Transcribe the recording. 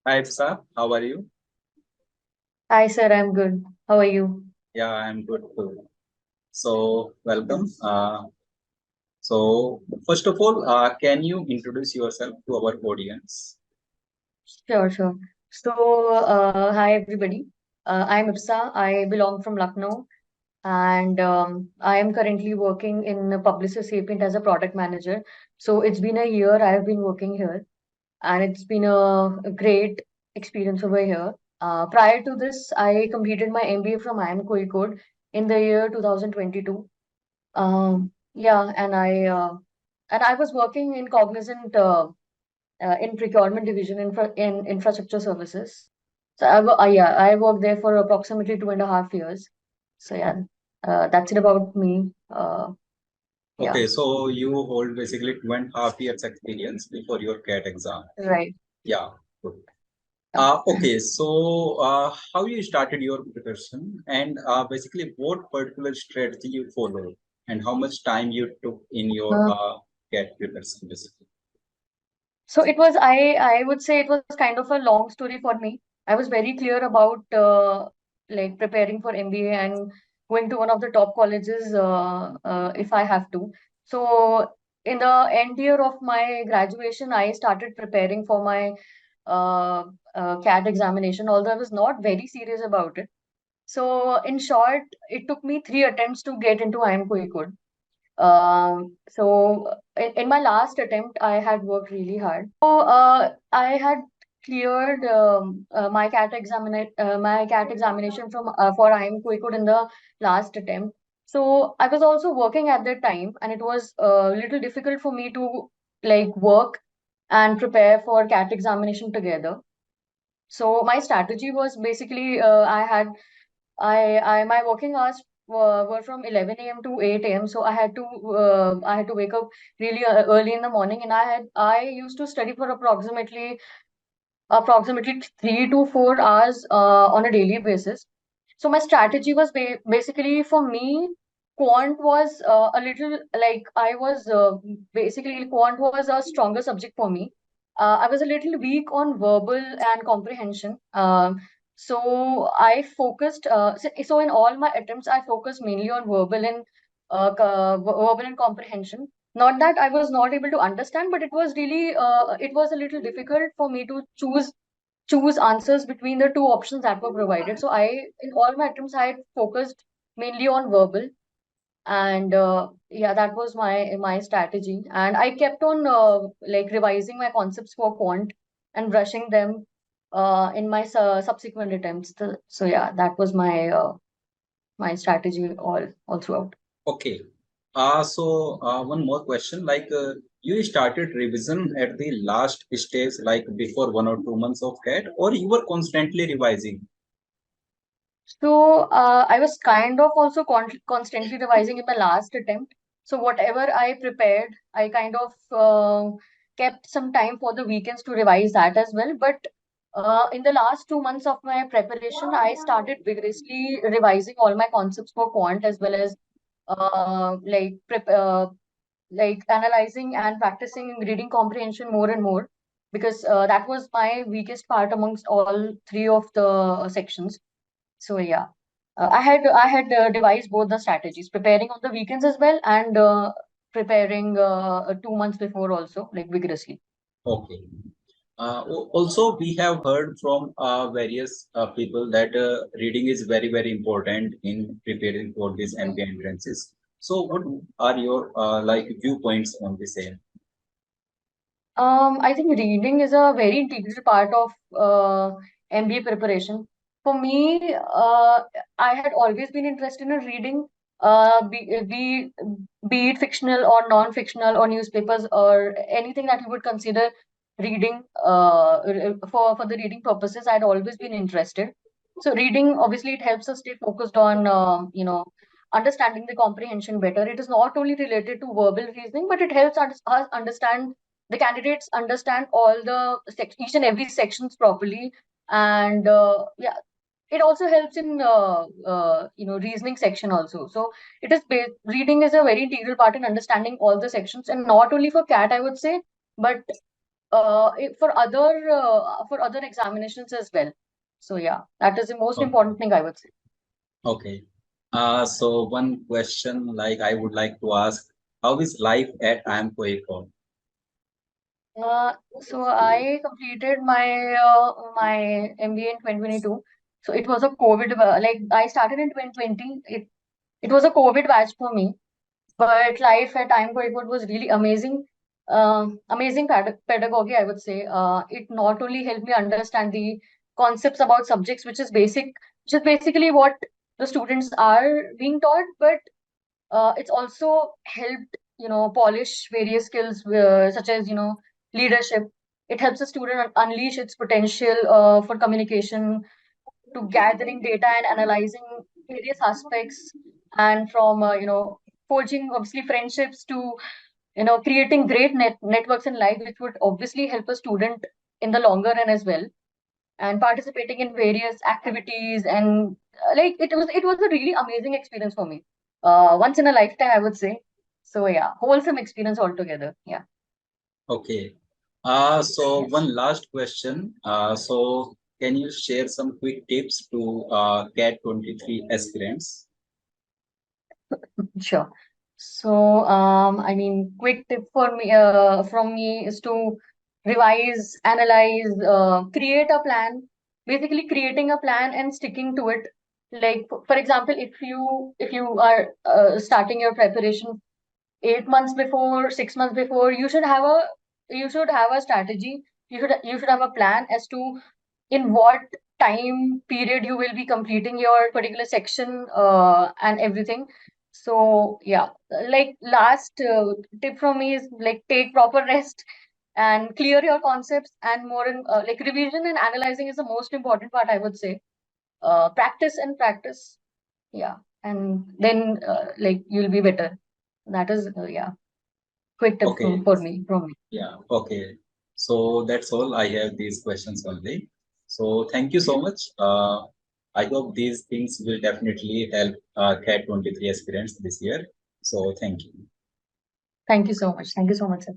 Hi, Ipsa. How are you? Hi, sir. I'm good. How are you? Yeah, I'm good too. So, welcome. So, first of all, can you introduce yourself to our audience? Sure, sure. So, hi, everybody. I'm Ipsa. I belong from Lucknow, and I am currently working in Publicis Sapient as a product manager. So, it's been a year I have been working here, and it's been a great experience over here. Prior to this, I completed my MBA from IIM Kozhikode in the year 2022. Yeah, and I was working in Cognizant. In procurement division in infrastructure services. So yeah, I worked there for approximately 2.5 years. So yeah, that's it about me. Yeah, Okay, so you hold basically 2.5 years experience before your CAT exam. right. Yeah, good. Yeah. Okay, so how you started your preparation and basically what particular strategy you followed and how much time you took in your Uh, CAT preparation basically. so I would say it was kind of a long story for me. I was very clear about like preparing for MBA and going to one of the top colleges if I have to. So in the end year of my graduation, I started preparing for my uh, CAT examination, although I was not very serious about it. So in short, it took me 3 attempts to get into IIM Kozhikode. In my last attempt, I had worked really hard. So I had cleared my CAT examination from for IIM Kozhikode in the last attempt. So I was also working at that time, and it was a little difficult for me to like work and prepare for CAT examination together. So my strategy was basically I my working hours were from 11 a.m. to 8 a.m. So I had to wake up really early in the morning, and I used to study for approximately 3 to 4 hours on a daily basis. So my strategy was basically for me, quant was a little like I was basically quant was a stronger subject for me. I was a little weak on verbal and comprehension. So in all my attempts, I focused mainly on verbal and comprehension. Not that I was not able to understand, but it was a little difficult for me to choose answers between the two options that were provided. So in all my attempts, I had focused mainly on verbal, and yeah, that was my strategy. And I kept on like revising my concepts for quant and brushing them in my subsequent attempts. So yeah, that was my strategy all throughout. Okay. One more question. You started revision at the last stage, like before 1 or 2 months of CAT, or you were constantly revising? So I was kind of also constantly revising in my last attempt. So whatever I prepared, I kind of kept some time for the weekends to revise that as well. But in the last 2 months of my preparation, I started vigorously revising all my concepts for quant as well as uh, like prep, uh, like analyzing and practicing reading comprehension more and more, because that was my weakest part amongst all three of the sections. So yeah, I had devised both the strategies, preparing on the weekends as well, and preparing 2 months before also, like vigorously. Okay. Also, we have heard from various people that reading is very, very important in preparing for these MBA entrances. So, what are your viewpoints on the same? I think reading is a very integral part of MBA preparation. For me, I had always been interested in reading, be it fictional or non-fictional or newspapers or anything that you would consider reading for the reading purposes. I'd always been interested. So reading, obviously, it helps us stay focused on, understanding the comprehension better. It is not only related to verbal reasoning, but it helps us understand the candidates understand all the each and every sections properly, and yeah, it also helps in reasoning section also. So reading is a very integral part in understanding all the sections, and not only for CAT, I would say, but for other examinations as well. So yeah, that is the most Okay. important thing I would say. Okay. So one question like I would like to ask, how is life at IIM Kozhikode? So I completed my MBA in 2022. So it was a COVID, like I started in 2020. It was a COVID batch for me, but life at IIM Kozhikode was really amazing. Amazing pedagogy, I would say. It not only helped me understand the concepts about subjects, which is basically what the students are being taught, but it's also helped, polish various skills, such as, leadership. It helps a student unleash its potential for communication, to gathering data and analyzing various aspects, and from, forging obviously friendships to, creating great networks in life, which would obviously help a student in the longer run as well, and participating in various activities, and like it was a really amazing experience for me, once in a lifetime, I would say. So yeah, wholesome experience altogether. Yeah. Okay. So Yes. one last question. So can you share some quick tips to CAT23 aspirants? Sure. So, I mean, quick tip for me, from me is to revise, analyze, create a plan. Basically, creating a plan and sticking to it. Like, for example, if you are starting your preparation 8 months before, 6 months before, you should have a strategy. You should have a plan as to in what time period you will be completing your particular section, and everything. So yeah, like last tip from me is like take proper rest and clear your concepts, and more in, like revision and analyzing is the most important part, I would say. Practice and practice, yeah, and then like you'll be better. That is, yeah, quick tip Okay. from me. Yeah. Okay. So that's all. I have these questions only. So thank you so much. I hope these things will definitely help CAT23 aspirants this year. So thank you. Thank you so much. Thank you so much, sir.